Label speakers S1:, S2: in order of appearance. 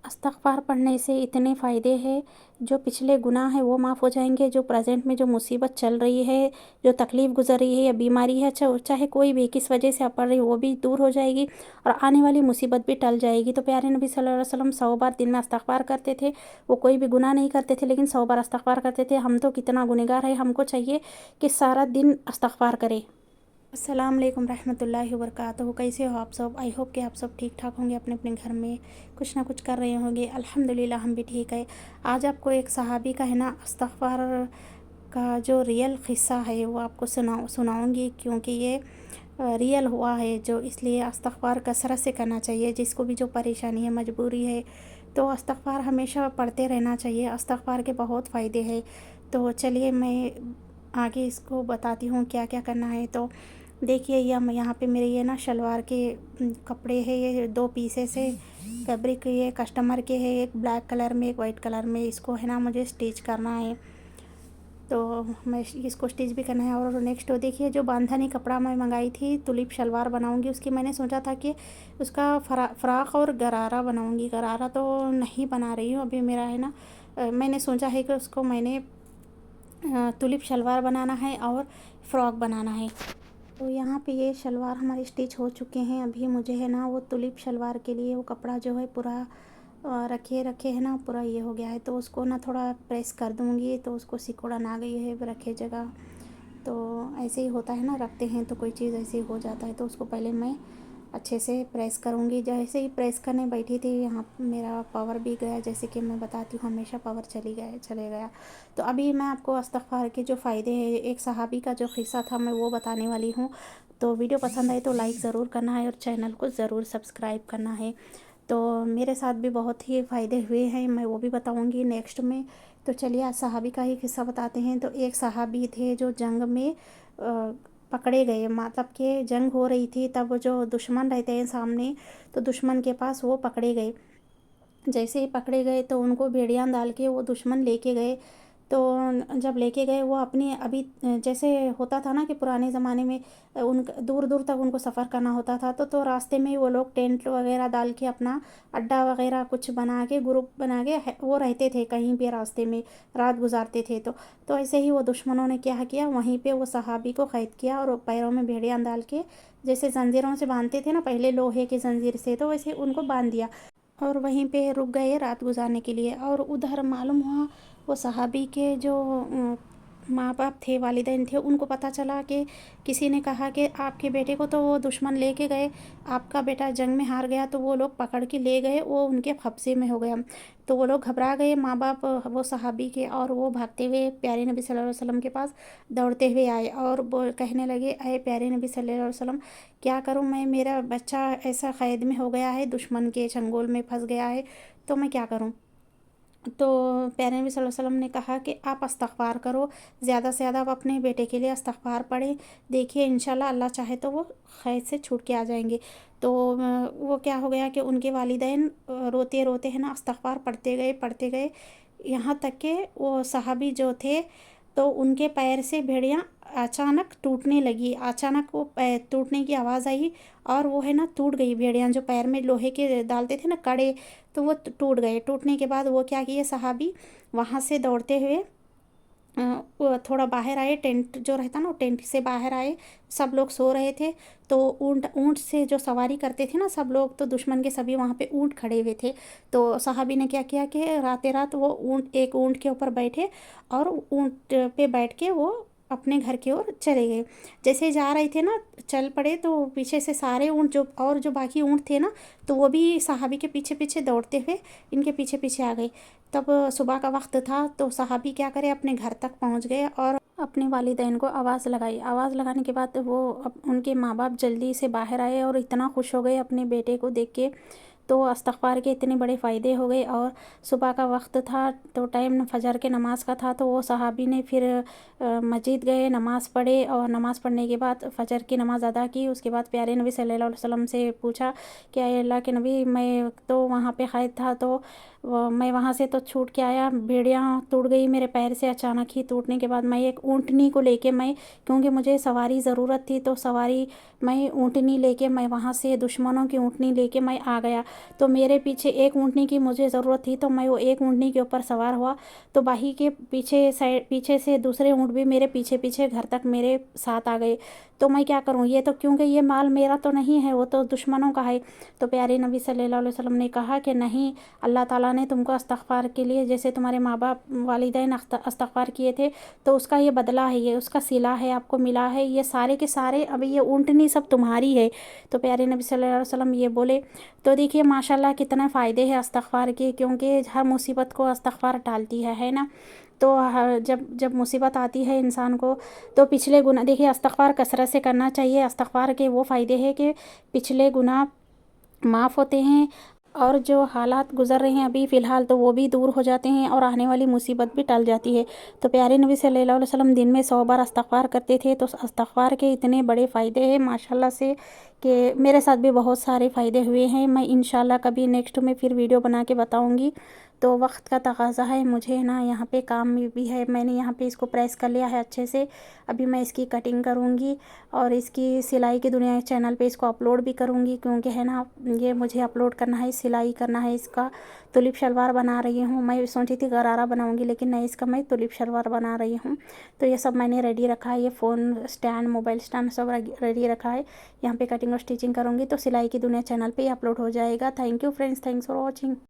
S1: इस्तग़फ़ार पढ़ने से इतने फ़ायदे हैं, जो पिछले गुनाह हैं वो माफ़ हो जाएंगे, जो प्रेज़ेंट में जो मुसीबत चल रही है, जो तकलीफ़ गुज़र रही है या बीमारी है, चाहे कोई भी किस वजह से आप पढ़ रही हो वो भी दूर हो जाएगी और आने वाली मुसीबत भी टल जाएगी। तो प्यारे नबी सल्लल्लाहु अलैहि वसल्लम 100 बार दिन में इस्तग़फ़ार करते थे। वो कोई भी गुनाह नहीं करते थे लेकिन 100 बार इस्तग़फ़ार करते थे। हम तो कितना गुनहगार है, हमको चाहिए कि सारा दिन इस्तग़फ़ार करें। अस्सलाम वालेकुम रहमतुल्लाहि व बरकातहू। कैसे हो आप सब? आई होप कि आप सब ठीक ठाक होंगे, अपने अपने घर में कुछ ना कुछ कर रहे होंगे। अल्हम्दुलिल्लाह हम भी ठीक है। आज आपको एक सहाबी का है ना इस्तग़फ़ार का जो रियल क़िस्सा है वो आपको सुनाऊँगी, क्योंकि ये रियल हुआ है, जो इसलिए इस्तग़फ़ार कसरत से करना चाहिए। जिसको भी जो परेशानी है, मजबूरी है, तो इस्तग़फ़ार हमेशा पढ़ते रहना चाहिए। इस्तग़फ़ार के बहुत फ़ायदे हैं। तो चलिए मैं आगे इसको बताती हूँ क्या क्या करना है। तो देखिए यहाँ पे मेरे ये ना शलवार के कपड़े हैं, ये 2 पीसेस है फैब्रिक, ये कस्टमर के है, एक ब्लैक कलर में एक वाइट कलर में। इसको है ना मुझे स्टिच करना है, तो मैं इसको स्टिच भी करना है। और नेक्स्ट तो देखिए जो बांधनी कपड़ा मैं मंगाई थी, तुलिप शलवार बनाऊंगी उसकी। मैंने सोचा था कि उसका फ़्राक और गरारा बनाऊंगी। गरारा तो नहीं बना रही हूँ अभी, मेरा है ना मैंने सोचा है कि उसको मैंने तुलिप शलवार बनाना है और फ़्रॉक बनाना है। तो यहाँ पे ये शलवार हमारे स्टिच हो चुके हैं। अभी मुझे है ना वो तुलिप शलवार के लिए वो कपड़ा जो है पूरा रखे रखे है ना, पूरा ये हो गया है, तो उसको ना थोड़ा प्रेस कर दूँगी तो उसको सिकुड़न आ गई है रखे जगह। तो ऐसे ही होता है ना, रखते हैं तो कोई चीज़ ऐसे ही हो जाता है। तो उसको पहले मैं अच्छे से प्रेस करूँगी। जैसे ही प्रेस करने बैठी थी, यहाँ मेरा पावर भी गया। जैसे कि मैं बताती हूँ हमेशा पावर चले गया। तो अभी मैं आपको इस्तग़फ़ार के जो फ़ायदे हैं, एक सहाबी का जो क़िस्सा था मैं वो बताने वाली हूँ। तो वीडियो पसंद आए तो लाइक ज़रूर करना है और चैनल को ज़रूर सब्सक्राइब करना है। तो मेरे साथ भी बहुत ही फ़ायदे हुए हैं, मैं वो भी बताऊँगी नेक्स्ट में। तो चलिए आज सहाबी का ही किस्सा बताते हैं। तो एक सहाबी थे जो जंग में पकड़े गए, मतलब कि जंग हो रही थी, तब जो दुश्मन रहते हैं सामने, तो दुश्मन के पास वो पकड़े गए। जैसे ही पकड़े गए तो उनको बेड़ियाँ डाल के वो दुश्मन लेके गए। तो जब लेके गए वो अपनी अभी जैसे होता था ना कि पुराने ज़माने में उन दूर दूर तक उनको सफ़र करना होता था, तो रास्ते में ही वो लोग टेंट वगैरह डाल के अपना अड्डा वगैरह कुछ बना के, ग्रुप बना के वो रहते थे कहीं पे, रास्ते में रात गुजारते थे। तो ऐसे ही वो दुश्मनों ने क्या किया, वहीं पे वो सहाबी को क़ैद किया और पैरों में बेड़ियाँ डाल के, जैसे ज़ंजीरों से बांधते थे ना पहले लोहे की ज़ंजीर से, तो वैसे उनको बांध दिया और वहीं पे रुक गए रात गुजारने के लिए। और उधर मालूम हुआ वो सहाबी के जो माँ बाप थे, वालिदैन थे, उनको पता चला कि किसी ने कहा कि आपके बेटे को तो वो दुश्मन लेके गए, आपका बेटा जंग में हार गया, तो वो लोग पकड़ के ले गए, वो उनके कब्ज़े में हो गया। तो वो लोग घबरा गए माँ बाप वो सहाबी के, और वो भागते हुए प्यारे नबी सल्लल्लाहु अलैहि वसल्लम के पास दौड़ते हुए आए और वो कहने लगे, अरे प्यारे नबी सल्लल्लाहु अलैहि वसल्लम, क्या करूँ मैं, मेरा बच्चा ऐसा क़ैद में हो गया है, दुश्मन के चंगुल में फंस गया है, तो मैं क्या करूँ। तो प्यारे नबी सल्लल्लाहु अलैहि वसल्लम ने कहा कि आप इस्तग़फ़ार करो, ज़्यादा से ज़्यादा आप अपने बेटे के लिए इस्तग़फ़ार पढ़ें। देखिए इंशाल्लाह अल्लाह चाहे तो वो क़ैद से छूट के आ जाएंगे। तो वो क्या हो गया कि उनके वालिदैन रोते रोते है ना इस्तग़फ़ार पढ़ते गए, यहाँ तक कि वो सहाबी जो थे तो उनके पैर से भेड़ियाँ अचानक टूटने लगी। अचानक वो टूटने की आवाज़ आई और वो है ना टूट गई भेड़ियाँ, जो पैर में लोहे के डालते थे ना कड़े, तो वो टूट गए। टूटने के बाद वो क्या किए सहाबी, वहाँ से दौड़ते हुए वो थोड़ा बाहर आए, टेंट जो रहता ना, टेंट से बाहर आए। सब लोग सो रहे थे, तो ऊँट ऊँट से जो सवारी करते थे ना सब लोग, तो दुश्मन के सभी वहाँ पे ऊँट खड़े हुए थे। तो सहाबी ने क्या किया कि रात रात वो एक ऊँट के ऊपर बैठे और ऊँट पे बैठ के वो अपने घर की ओर चले गए। जैसे जा रहे थे ना, चल पड़े, तो पीछे से सारे ऊँट जो बाकी ऊँट थे ना, तो वो भी सहाबी के पीछे पीछे दौड़ते हुए इनके पीछे पीछे आ गए। तब सुबह का वक्त था, तो सहाबी क्या करे, अपने घर तक पहुंच गए और अपने वालिदैन को आवाज़ लगाई। आवाज़ लगाने के बाद वो उनके माँ बाप जल्दी से बाहर आए और इतना खुश हो गए अपने बेटे को देख के। तो इस्तग़फ़ार के इतने बड़े फ़ायदे हो गए। और सुबह का वक्त था, तो टाइम फ़जर के नमाज़ का था, तो वो सहाबी ने फिर मस्जिद गए, नमाज़ पढ़े और नमाज़ पढ़ने के बाद फ़जर की नमाज़ अदा की। उसके बाद प्यारे नबी सल्लल्लाहु अलैहि वसल्लम से पूछा कि अल्लाह के नबी, मैं तो वहाँ पे क़ैद था, तो मैं वहाँ से तो छूट के आया, भेड़ियाँ टूट गई मेरे पैर से। अचानक ही टूटने के बाद मैं एक ऊँटनी को लेके, मैं क्योंकि मुझे सवारी ज़रूरत थी, तो सवारी मैं ऊँटनी लेके मैं वहाँ से दुश्मनों की ऊँटनी लेके मैं आ गया। تو میرے پیچھے ایک اونٹنی کی مجھے ضرورت تھی، تو میں وہ ایک اونٹنی کے اوپر سوار ہوا، تو باہی کے پیچھے سے دوسرے اونٹ بھی میرے پیچھے پیچھے گھر تک میرے ساتھ آ گئے۔ تو میں کیا کروں، یہ تو کیونکہ یہ مال میرا تو نہیں ہے، وہ تو دشمنوں کا ہے۔ تو پیارے نبی صلی اللہ علیہ وسلم نے کہا کہ نہیں، اللہ تعالیٰ نے تم کو استغفار کے لیے، جیسے تمہارے ماں باپ والدین استغفار کیے تھے، تو اس کا یہ بدلہ ہے، یہ اس کا صلہ ہے، آپ کو ملا ہے، یہ سارے کے سارے ابھی یہ اونٹنی سب تمہاری ہے۔ تو پیارے نبی صلی اللہ علیہ وسلم یہ بولے۔ تو دیکھیے ماشاءاللہ کتنے فائدے ہیں استغفار کے، کیونکہ ہر مصیبت کو استغفار ٹالتی ہے نا۔ تو جب مصیبت آتی ہے انسان کو، تو پچھلے گناہ، دیکھیے استغفار کثرت سے کرنا چاہیے۔ استغفار کے وہ فائدے ہیں کہ پچھلے گناہ معاف ہوتے ہیں، اور جو حالات گزر رہے ہیں ابھی فی الحال تو وہ بھی دور ہو جاتے ہیں، اور آنے والی مصیبت بھی ٹل جاتی ہے۔ تو پیارے نبی صلی اللہ علیہ وسلم دن میں 100 بار استغفار کرتے تھے۔ تو استغفار کے اتنے بڑے فائدے ہیں ماشاءاللہ سے، کہ میرے ساتھ بھی بہت سارے فائدے ہوئے ہیں۔ میں انشاءاللہ کبھی نیکسٹ میں پھر ویڈیو بنا کے بتاؤں گی۔ تو وقت کا تقاضا ہے، مجھے نا یہاں پہ کام بھی ہے، میں نے یہاں پہ اس کو پریس کر لیا ہے اچھے سے۔ ابھی میں اس کی کٹنگ کروں گی، اور اس کی سلائی کی دنیا چینل پہ اس کو اپلوڈ بھی کروں گی، کیونکہ ہے نا یہ مجھے اپلوڈ کرنا ہے، سلائی کرنا ہے اس کا۔ تلپ شلوار بنا رہی ہوں، میں سوچی تھی غرارہ بناؤں گی، لیکن نہیں، اس کا میں تلپ شلوار بنا رہی ہوں۔ تو یہ سب میں نے ریڈی رکھا ہے، یہ فون اسٹینڈ، موبائل اسٹینڈ سب ریڈی رکھا ہے۔ یہاں پہ کٹنگ اور اسٹیچنگ کروں گی، تو سلائی کی دنیا چینل پہ ہی اپلوڈ ہو جائے گا۔ Thank you friends, thanks for watching.